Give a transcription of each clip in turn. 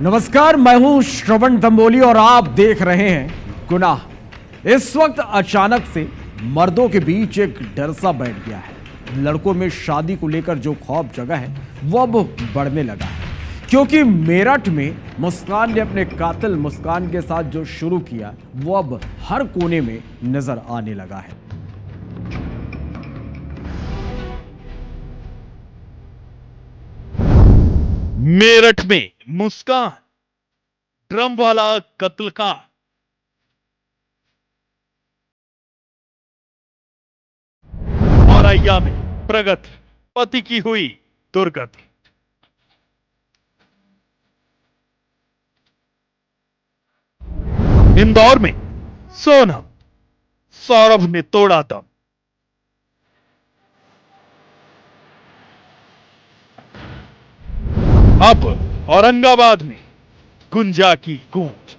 नमस्कार, मैं हूं श्रवण दंबोली और आप देख रहे हैं गुनाह। इस वक्त अचानक से मर्दों के बीच एक डर सा बैठ गया है। लड़कों में शादी को लेकर जो खौफ जगा है वो अब बढ़ने लगा है, क्योंकि मेरठ में मुस्कान ने अपने कातिल मुस्कान के साथ जो शुरू किया वो अब हर कोने में नजर आने लगा है। मेरठ में मुस्कान, ड्रम वाला कत्ल का औरैया में प्रगति, पति की हुई दुर्गति। इंदौर में सोनम, सौरभ ने तोड़ा दम। अब औरंगाबाद में गुंजा की गूंज।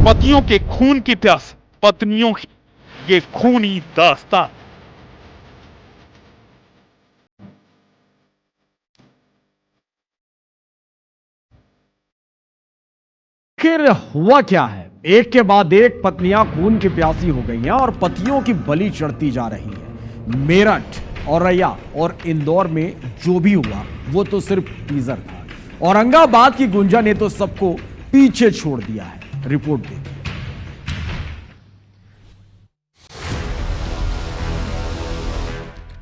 पतियों के खून की प्यास, पत्नियों की ये खूनी दास्तान। आखिर हुआ क्या है? एक के बाद एक पत्नियां खून की प्यासी हो गई हैं और पतियों की बलि चढ़ती जा रही है। मेरठ, औरैया और इंदौर में जो भी हुआ वो तो सिर्फ टीजर था। औरंगाबाद की गुंजा ने तो सबको पीछे छोड़ दिया है। रिपोर्ट देखिए।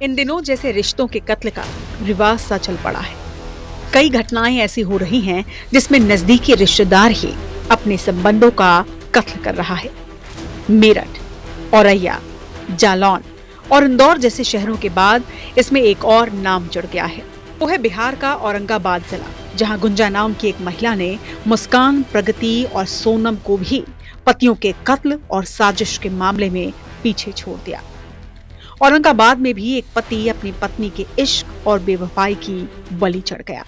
इन दिनों जैसे रिश्तों के कत्ल का रिवाज सा चल पड़ा है। कई घटनाएं ऐसी हो रही हैं जिसमें नजदीकी रिश्तेदार ही अपने संबंधों का कत्ल कर रहा है। मेरठ, औरैया, जालौन और इंदौर जैसे शहरों के बाद इसमें एक और नाम जुड़ गया है। वो है बिहार का औरंगाबाद जिला, जहां गुंजा नाम की एक महिला ने मुस्कान, प्रगति और सोनम को भी पतियों के कत्ल और साजिश के मामले में पीछे छोड़ दिया। औरंगाबाद में भी एक पति अपनी पत्नी के इश्क और बेवफाई की बलि चढ़ गया।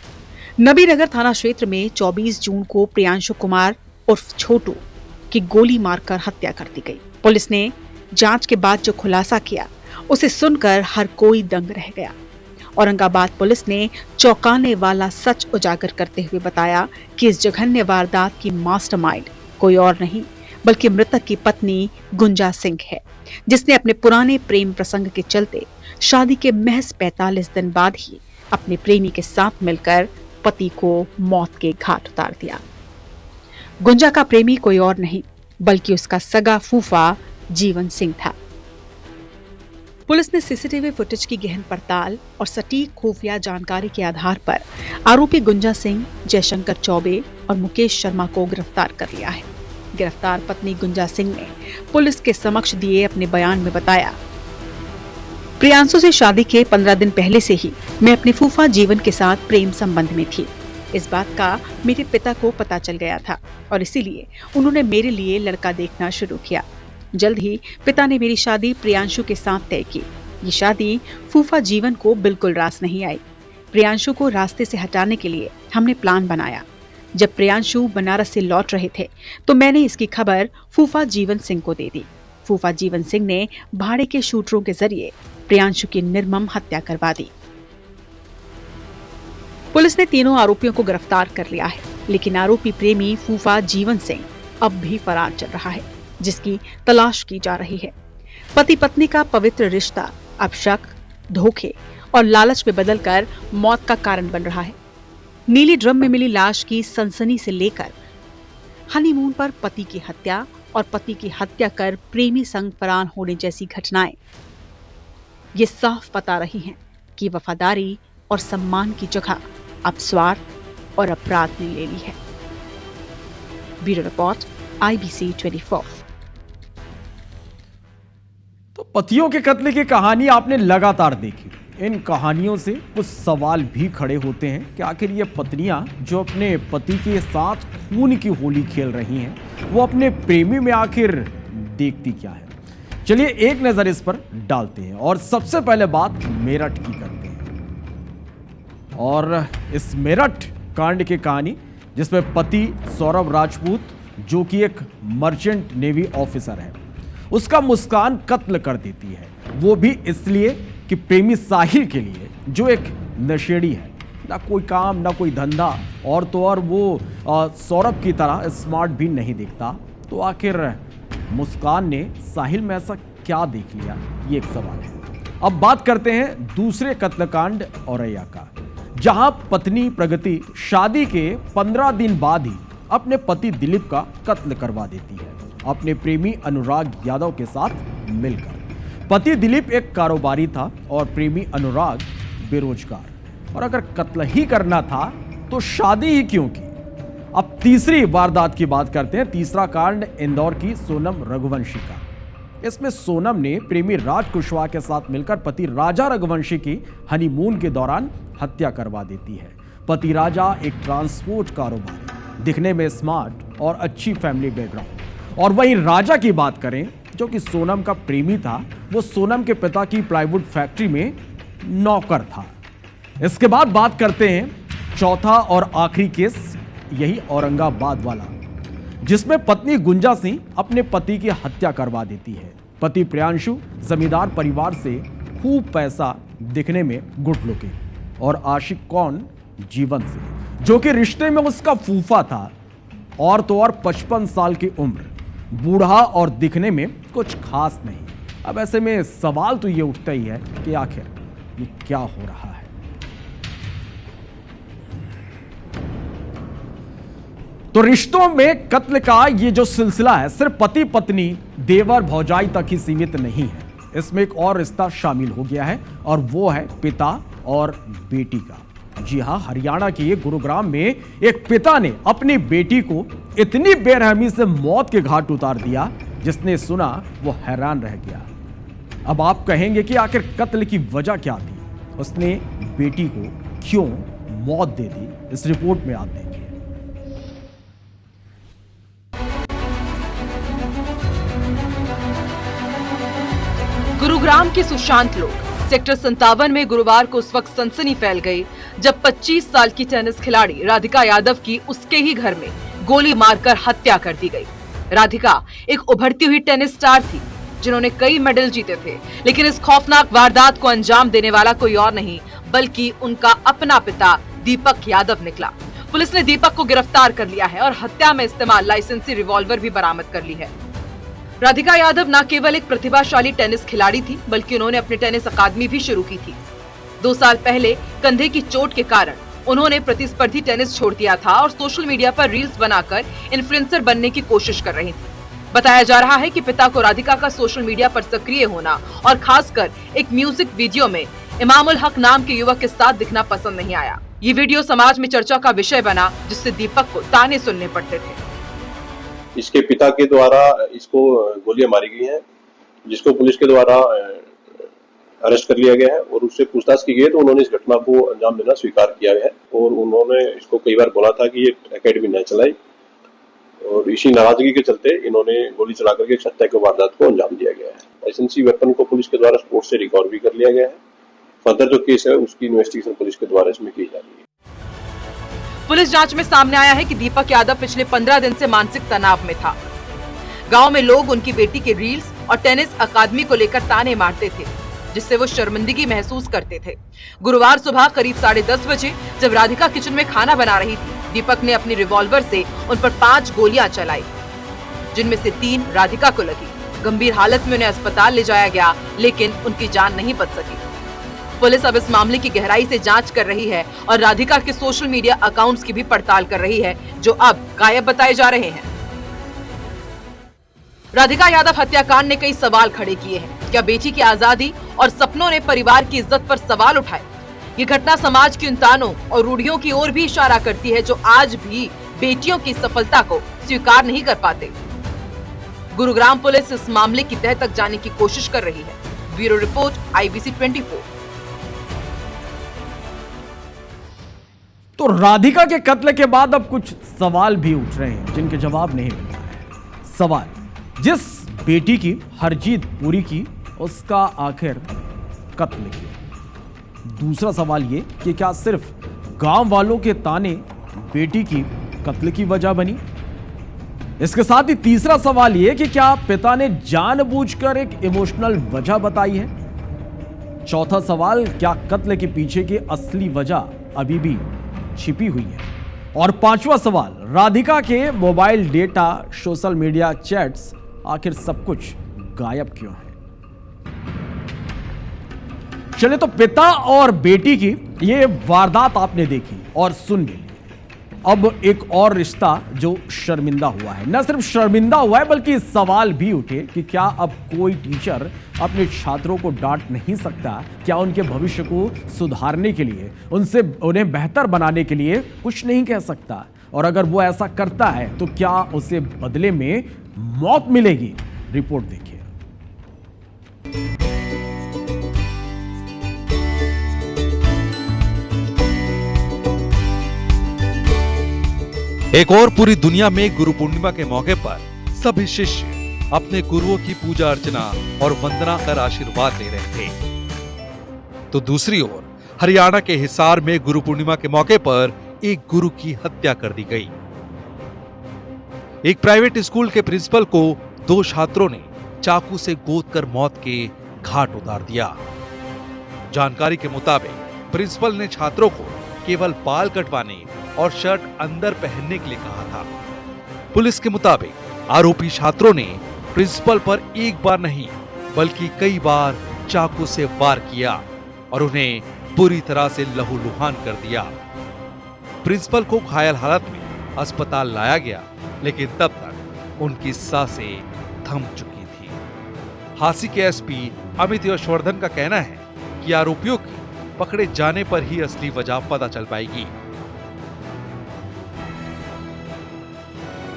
नबीनगर थाना क्षेत्र में 24 जून को प्रियांशु कुमार उर्फ छोटू की गोली मारकर हत्या कर दी गई। पुलिस ने जांच के बाद जो खुलासा किया उसे सुनकर हर कोई दंग रह गया। औरंगाबाद पुलिस ने चौंकाने वाला सच उजागर करते हुए बताया कि इस जघन्य वारदात की मास्टरमाइंड कोई और नहीं बल्कि मृतक की पत्नी गुंजा सिंह है, जिसने अपने पुराने प्रेम प्रसंग के चलते शादी के महज 45 दिन बाद ही अपने प्रेमी के साथ मिलकर पति को मौत के घाट उतार दिया। गुंजा का प्रेमी कोई और नहीं बल्कि उसका सगा फूफा जीवन सिंह था। पुलिस ने सीसीटीवी फुटेज की गहन पड़ताल और सटीक खुफिया जानकारी के आधार पर आरोपी गुंजा सिंह, जयशंकर चौबे और मुकेश शर्मा को गिरफ्तार कर लिया है। गिरफ्तार पत्नी गुंजा सिंह ने पुलिस के समक्ष दिए अपने बयान में बताया, प्रियांशु से शादी के 15 दिन पहले से ही मैं अपने फूफा जीवन के साथ प्रेम संबंध में थी। इस बात का मेरे पिता को पता चल गया था और इसीलिए उन्होंने मेरे लिए लड़का देखना शुरू किया। जल्द ही पिता ने मेरी शादी प्रियांशु के साथ तय की। ये शादी फूफा जीवन को बिल्कुल रास नहीं आई। प्रियांशु को रास्ते से हटाने के लिए हमने प्लान बनाया। जब प्रियांशु बनारस से लौट रहे थे तो मैंने इसकी खबर फूफा जीवन सिंह को दे दी। फूफा जीवन सिंह ने भाड़े के शूटरों के जरिए प्रियांशु की निर्मम हत्या करवा दी। पुलिस ने तीनों आरोपियों को गिरफ्तार कर लिया है, लेकिन आरोपी प्रेमी फूफा जीवन सिंह अब भी फरार चल रहा है, जिसकी तलाश की जा रही है। पति पत्नी का पवित्र रिश्ता अब शक, धोखे और लालच में बदलकर मौत का कारण बन रहा है। नीली ड्रम में मिली लाश की सनसनी से लेकर हनीमून पर पति की हत्या और पति की हत्या कर प्रेमी संग फरार होने जैसी घटनाएं ये साफ बता रही हैं कि वफादारी और सम्मान की जगह अब स्वार्थ और अपराध ने ले ली है। Bureau report, IBC 24। तो पतियों के कत्ल की कहानी आपने लगातार देखी। इन कहानियों से कुछ सवाल भी खड़े होते हैं कि आखिर ये पत्नियां जो अपने पति के साथ खून की होली खेल रही हैं वो अपने प्रेमी में आखिर देखती क्या है। चलिए एक नजर इस पर डालते हैं और सबसे पहले बात मेरठ की करते हैं। और इस मेरठ कांड की कहानी जिसमें पति सौरभ राजपूत जो कि एक मर्चेंट नेवी ऑफिसर है उसका मुस्कान कत्ल कर देती है, वो भी इसलिए कि प्रेमी साहिल के लिए, जो एक नशेड़ी है, ना कोई काम ना कोई धंधा, और तो और वो सौरभ की तरह स्मार्ट भी नहीं दिखता। तो आखिर मुस्कान ने साहिल में ऐसा क्या देख लिया, ये एक सवाल है। अब बात करते हैं दूसरे कत्लकांड औरैया का, जहां पत्नी प्रगति शादी के 15 दिन बाद ही अपने पति दिलीप का कत्ल करवा देती है, अपने प्रेमी अनुराग यादव के साथ मिलकर। पति दिलीप एक कारोबारी था और प्रेमी अनुराग बेरोजगार, और अगर कत्ल ही करना था तो शादी ही क्यों की। अब तीसरी वारदात की बात करते हैं। तीसरा कांड इंदौर की सोनम रघुवंशी का। इसमें सोनम ने प्रेमी राज कुशवाहा के साथ मिलकर पति राजा रघुवंशी की हनीमून के दौरान हत्या करवा देती है। पति राजा एक ट्रांसपोर्ट कारोबारी, दिखने में स्मार्ट और अच्छी फैमिली बैकग्राउंड। और वहीं राजा की बात करें, जो कि सोनम का प्रेमी था, वो सोनम के पिता की प्लाईवुड फैक्ट्री में नौकर था। इसके बाद बात करते हैं चौथा और आखिरी केस, यही औरंगाबाद वाला, जिसमें पत्नी गुंजा सिंह अपने पति की हत्या करवा देती है। पति प्रियांशु जमींदार परिवार से, खूब पैसा, दिखने में गुड लुकिंग, और आशिक कौन, जीवन से, जो कि रिश्ते में उसका फूफा था, और तो और 55 साल की उम्र, बूढ़ा और दिखने में कुछ खास नहीं। अब ऐसे में सवाल तो ये उठता ही है कि आखिर ये क्या हो रहा है। तो रिश्तों में कत्ल का ये जो सिलसिला है, सिर्फ पति पत्नी, देवर भौजाई तक ही सीमित नहीं है। इसमें एक और रिश्ता शामिल हो गया है, और वो है पिता और बेटी का। जी हां, हरियाणा के गुरुग्राम में एक पिता ने अपनी बेटी को इतनी बेरहमी से मौत के घाट उतार दिया, जिसने सुना वो हैरान रह गया। अब आप कहेंगे कि आखिर कत्ल की वजह क्या थी, उसने बेटी को क्यों मौत दे दी। इस रिपोर्ट में आप देखिए। गुरुग्राम के सुशांत लोग सेक्टर 57 में गुरुवार को उस वक्त सनसनी फैल गई जब 25 साल की टेनिस खिलाड़ी राधिका यादव की उसके ही घर में गोली मारकर हत्या कर दी गई। राधिका एक उभरती हुई टेनिस स्टार थी, जिन्होंने कई मेडल जीते थे, लेकिन इस खौफनाक वारदात को अंजाम देने वाला कोई और नहीं बल्कि उनका अपना पिता दीपक यादव निकला। पुलिस ने दीपक को गिरफ्तार कर लिया है और हत्या में इस्तेमाल लाइसेंसी रिवॉल्वर भी बरामद कर ली है। राधिका यादव न केवल एक प्रतिभाशाली टेनिस खिलाड़ी थी, बल्कि उन्होंने अपनी टेनिस अकादमी भी शुरू की थी। 2 साल पहले कंधे की चोट के कारण उन्होंने प्रतिस्पर्धी टेनिस छोड़ दिया था और सोशल मीडिया पर रील्स बनाकर इन्फ्लुएंसर बनने की कोशिश कर रही थी। बताया जा रहा है कि पिता को राधिका का सोशल मीडिया पर सक्रिय होना और खासकर एक म्यूजिक वीडियो में इमामुल हक नाम के युवक के साथ दिखना पसंद नहीं आया। ये वीडियो समाज में चर्चा का विषय बना, जिससे दीपक को ताने सुनने पड़ते थे। इसके पिता के द्वारा इसको गोलियां मारी गई हैं, जिसको पुलिस के द्वारा अरेस्ट कर लिया गया है और उससे पूछताछ की गई तो उन्होंने इस घटना को अंजाम देना स्वीकार किया है। और उन्होंने इसको कई बार बोला था कि ये एकेडमी न चलाई, और इसी नाराजगी के चलते इन्होंने गोली चला करके इस हत्या की वारदात को अंजाम दिया गया है। लाइसेंसी वेपन को पुलिस के द्वारा स्पोर्ट से रिकवर भी कर लिया गया है। फर्दर जो केस है उसकी इन्वेस्टिगेशन पुलिस के द्वारा इसमें की जा रही है। पुलिस जांच में सामने आया है कि दीपक यादव पिछले 15 दिन से मानसिक तनाव में था। गांव में लोग उनकी बेटी के रील्स और टेनिस अकादमी को लेकर ताने मारते थे, जिससे वो शर्मिंदगी महसूस करते थे। गुरुवार सुबह करीब 10:30 बजे जब राधिका किचन में खाना बना रही थी, दीपक ने अपनी रिवॉल्वर से उन पर 5 गोलियां चलाई, जिनमें से 3 राधिका को लगी। गंभीर हालत में उन्हें अस्पताल ले जाया गया, लेकिन उनकी जान नहीं बच सकी। पुलिस अब इस मामले की गहराई से जांच कर रही है और राधिका के सोशल मीडिया अकाउंट्स की भी पड़ताल कर रही है, जो अब गायब बताए जा रहे हैं। राधिका यादव हत्याकांड ने कई सवाल खड़े किए हैं। क्या बेटी की आजादी और सपनों ने परिवार की इज्जत पर सवाल उठाए? ये घटना समाज की उन तानों और रूढ़ियों की ओर भी इशारा करती है, जो आज भी बेटियों की सफलता को स्वीकार नहीं कर पाते। गुरुग्राम पुलिस इस मामले की तह तक जाने की कोशिश कर रही है। Bureau report, IBC 24। तो राधिका के कत्ल के बाद अब कुछ सवाल भी उठ रहे हैं, जिनके जवाब नहीं मिल रहा है। सवाल, जिस बेटी की हर जीत पूरी की, उसका आखिर कत्ल किया। दूसरा सवाल ये कि क्या सिर्फ गांव वालों के ताने बेटी की कत्ल की वजह बनी? इसके साथ ही तीसरा सवाल यह कि क्या पिता ने जानबूझकर एक इमोशनल वजह बताई है? चौथा सवाल, क्या कत्ल के पीछे की असली वजह अभी भी छिपी हुई है? और पांचवा सवाल, राधिका के mobile data, social media chats, आखिर सब कुछ गायब क्यों है? चले तो पिता और बेटी की ये वारदात आपने देखी और सुन भी ली। अब एक और रिश्ता जो शर्मिंदा हुआ है, न सिर्फ शर्मिंदा हुआ है बल्कि सवाल भी उठे कि क्या अब कोई टीचर अपने छात्रों को डांट नहीं सकता? क्या उनके भविष्य को सुधारने के लिए, उन्हें बेहतर बनाने के लिए कुछ नहीं कह सकता? और अगर वो ऐसा करता है तो क्या उसे बदले में मौत मिलेगी? रिपोर्ट देखिए। एक और पूरी दुनिया में गुरु पूर्णिमा के मौके पर सभी शिष्य अपने गुरुओं की पूजा अर्चना और वंदना कर आशीर्वाद ले रहे थे। तो दूसरी ओर हरियाणा के हिसार में गुरु पूर्णिमा के मौके पर एक गुरु की हत्या कर दी गई। एक प्राइवेट स्कूल के प्रिंसिपल को 2 छात्रों ने चाकू से गोदकर मौत के घाट उतार दिया। जानकारी के मुताबिक प्रिंसिपल ने छात्रों को केवल बाल कटवाने और शर्ट अंदर पहनने के लिए कहा था। पुलिस के मुताबिक आरोपी छात्रों ने प्रिंसिपल पर एक बार नहीं बल्कि कई बार चाकू से वार किया और उन्हें बुरी तरह से लहूलुहान कर दिया। प्रिंसिपल को घायल हालत में अस्पताल लाया गया, लेकिन तब तक उनकी सांसें थम चुकी थी। हांसी के एसपी अमित यशवर्धन का कहना है कि आरोपियों की पकड़े जाने पर ही असली वजह पता चल पाएगी।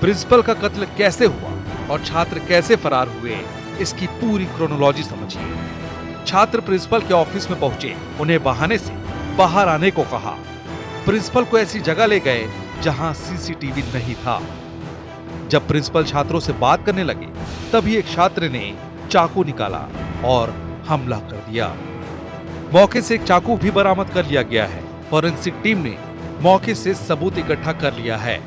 प्रिंसिपल का कत्ल कैसे हुआ और छात्र कैसे फरार हुए, इसकी पूरी क्रोनोलॉजी समझिए। छात्र प्रिंसिपल के ऑफिस में पहुंचे, उन्हें बहाने से बाहर आने को कहा। प्रिंसिपल को ऐसी जगह ले गए जहां सीसीटीवी नहीं था। जब प्रिंसिपल छात्रों से बात करने लगे, तभी एक छात्र ने चाकू निकाला और हमला कर दिया। मौके से एक चाकू भी बरामद कर लिया गया है। फॉरेंसिक टीम ने मौके से सबूत इकट्ठा कर लिया है।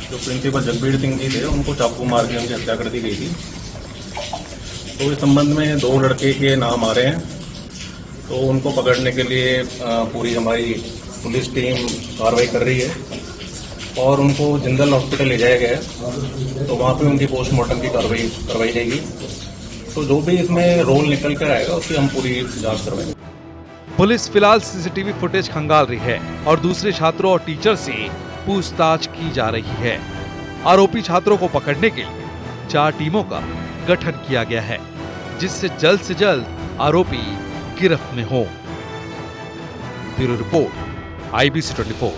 जो प्रिंसिपल जगबीर सिंह जी थे, उनको चाकू मार के उनकी हत्या कर दी गई थी। तो इस संबंध में 2 लड़के के नाम आ रहे हैं, तो उनको पकड़ने के लिए पूरी हमारी पुलिस टीम कार्रवाई कर रही है और उनको जिंदल हॉस्पिटल ले जाया गया है। तो वहाँ पे उनकी पोस्टमार्टम की कार्रवाई करवाई जाएगी। तो जो भी इसमें रोल निकल कर आएगा उसकी हम पूरी जांच करवाएंगे। पुलिस फिलहाल सीसीटीवी फुटेज खंगाल रही है और दूसरे छात्रों और टीचर से पूछताछ की जा रही है। आरोपी छात्रों को पकड़ने के लिए 4 टीमों का गठन किया गया है, जिससे जल्द से जल्द आरोपी गिरफ्त में हो। Bureau report, IBC 24।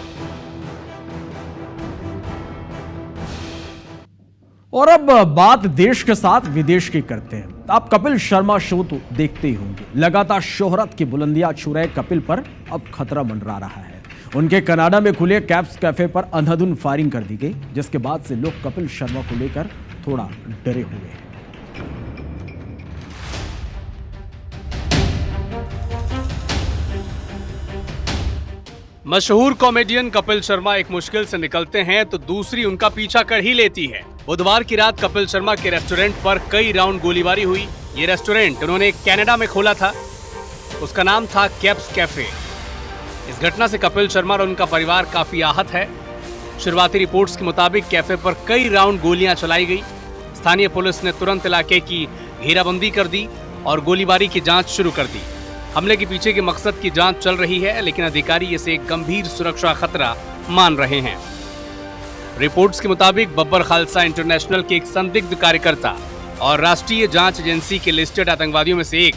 और अब बात देश के साथ विदेश की करते हैं। आप कपिल शर्मा शो तो देखते ही होंगे। लगातार शोहरत की बुलंदियां छू रहे कपिल पर अब खतरा मंडरा रहा है। उनके कनाडा में खुले कैप्स कैफे पर अंधाधुंध फायरिंग कर दी गई, जिसके बाद से लोग कपिल शर्मा को लेकर थोड़ा डरे हुए हैं। मशहूर कॉमेडियन कपिल शर्मा एक मुश्किल से निकलते हैं तो दूसरी उनका पीछा कर ही लेती है। बुधवार की रात कपिल शर्मा के रेस्टोरेंट पर कई राउंड गोलीबारी हुई। ये रेस्टोरेंट उन्होंने कनाडा में खोला था, उसका नाम था कैप्स कैफे। इस घटना से कपिल शर्मा और उनका परिवार काफी आहत है। शुरुआती रिपोर्ट्स के मुताबिक कैफे पर कई राउंड गोलियां चलाई गई। स्थानीय पुलिस ने तुरंत इलाके की घेराबंदी कर दी और गोलीबारी की जांच शुरू कर दी। हमले के पीछे के मकसद की जांच चल रही है, लेकिन अधिकारी इसे एक गंभीर सुरक्षा खतरा मान रहे हैं। रिपोर्ट्स के मुताबिक बब्बर खालसा इंटरनेशनल के एक संदिग्ध कार्यकर्ता और राष्ट्रीय जांच एजेंसी के लिस्टेड आतंकवादियों में से एक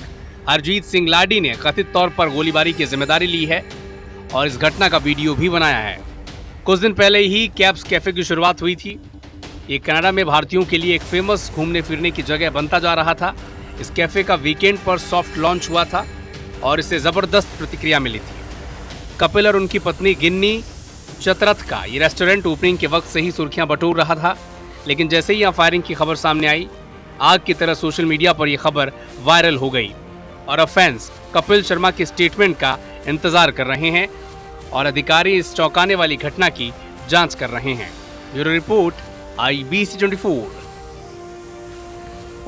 हरजीत सिंह लाडी ने कथित तौर पर गोलीबारी की जिम्मेदारी ली है और इस घटना का वीडियो भी बनाया है। कुछ दिन पहले ही कैप्स कैफे की शुरुआत हुई थी। ये कनाडा में भारतीयों के लिए एक फेमस घूमने फिरने की जगह बनता जा रहा था। इस कैफे का वीकेंड पर सॉफ्ट लॉन्च हुआ था और इसे जबरदस्त प्रतिक्रिया मिली थी। कपिल और उनकी पत्नी गिन्नी चतरथ का ये रेस्टोरेंट ओपनिंग के वक्त से ही सुर्खियां बटोर रहा था, लेकिन जैसे ही यहाँ फायरिंग की खबर सामने आई, आग की तरह सोशल मीडिया पर यह खबर वायरल हो गई और अब फैंस कपिल शर्मा के स्टेटमेंट का इंतजार कर रहे हैं और अधिकारी इस चौंकाने वाली घटना की जांच कर रहे हैं। Bureau report, IBC 24।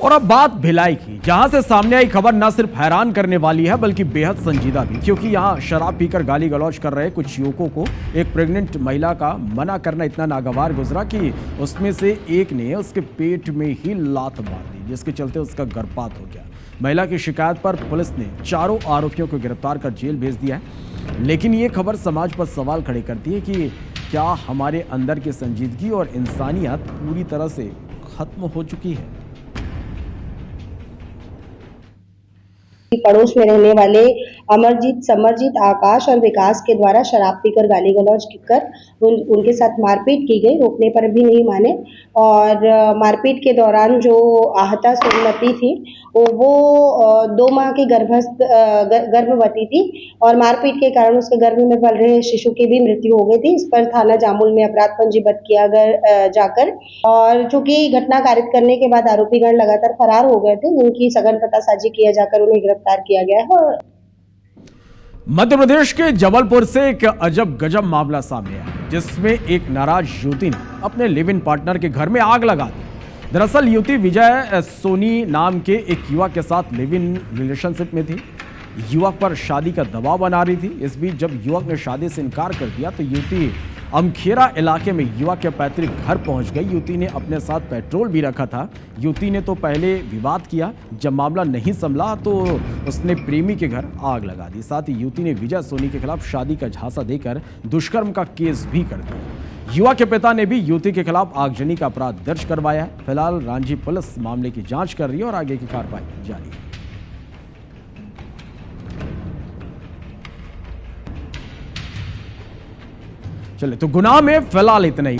और अब बात भिलाई की, जहां से सामने आई खबर न सिर्फ हैरान करने वाली है बल्कि बेहद संजीदा भी, क्योंकि यहां शराब पीकर गाली गलौज कर रहे कुछ युवकों को एक प्रेग्नेंट महिला का मना करना इतना नागवार गुजरा कि उसमें से एक ने उसके पेट में ही लात मार दी, जिसके चलते उसका गर्भपात हो गया। महिला की शिकायत पर पुलिस ने चारों आरोपियों को गिरफ्तार कर जेल भेज दिया है। लेकिन ये खबर समाज पर सवाल खड़े करती है कि क्या हमारे अंदर की संजीदगी और इंसानियत पूरी तरह से खत्म हो चुकी है? पड़ोस में रहने वाले अमरजीत, समरजीत, आकाश और विकास के द्वारा शराब पीकर गाली गलौज कर उनके साथ मारपीट की गई। रोकने पर भी नहीं माने और मारपीट के दौरान जो आहता सोनमती थी वो 2 माह की गर्भवती थी और मारपीट के कारण उसके गर्भ में पल रहे शिशु की भी मृत्यु हो गई थी। इस पर थाना जामुल में अपराध पंजीबद्ध किया जाकर और चूंकि घटना कारित करने के बाद आरोपीगण लगातार फरार हो गए थे, जिनकी सघन पतासाजी किया जाकर उन्हें गिरफ्तार किया गया है। मध्य प्रदेश के जबलपुर से एक अजब गजब मामला सामने आया, जिसमें एक नाराज युवती ने अपने लिव इन पार्टनर के घर में आग लगा दी। दरअसल युवती विजय सोनी नाम के एक युवक के साथ लिव इन रिलेशनशिप में थी। युवक पर शादी का दबाव बना रही थी। इस बीच जब युवक ने शादी से इनकार कर दिया तो युवती अमखेरा इलाके में युवक के पैतृक घर पहुंच गई। युवती ने अपने साथ पेट्रोल भी रखा था। युवती ने तो पहले विवाद किया, जब मामला नहीं संभला तो उसने प्रेमी के घर आग लगा दी। साथ ही युवती ने विजय सोनी के खिलाफ शादी का झांसा देकर दुष्कर्म का केस भी कर दिया। युवक के पिता ने भी युवती के खिलाफ आगजनी का अपराध दर्ज करवाया है। फिलहाल रांची पुलिस मामले की जांच कर रही है और आगे की कार्रवाई जारी है। चले तो गुनाह में फिलहाल इतना ही।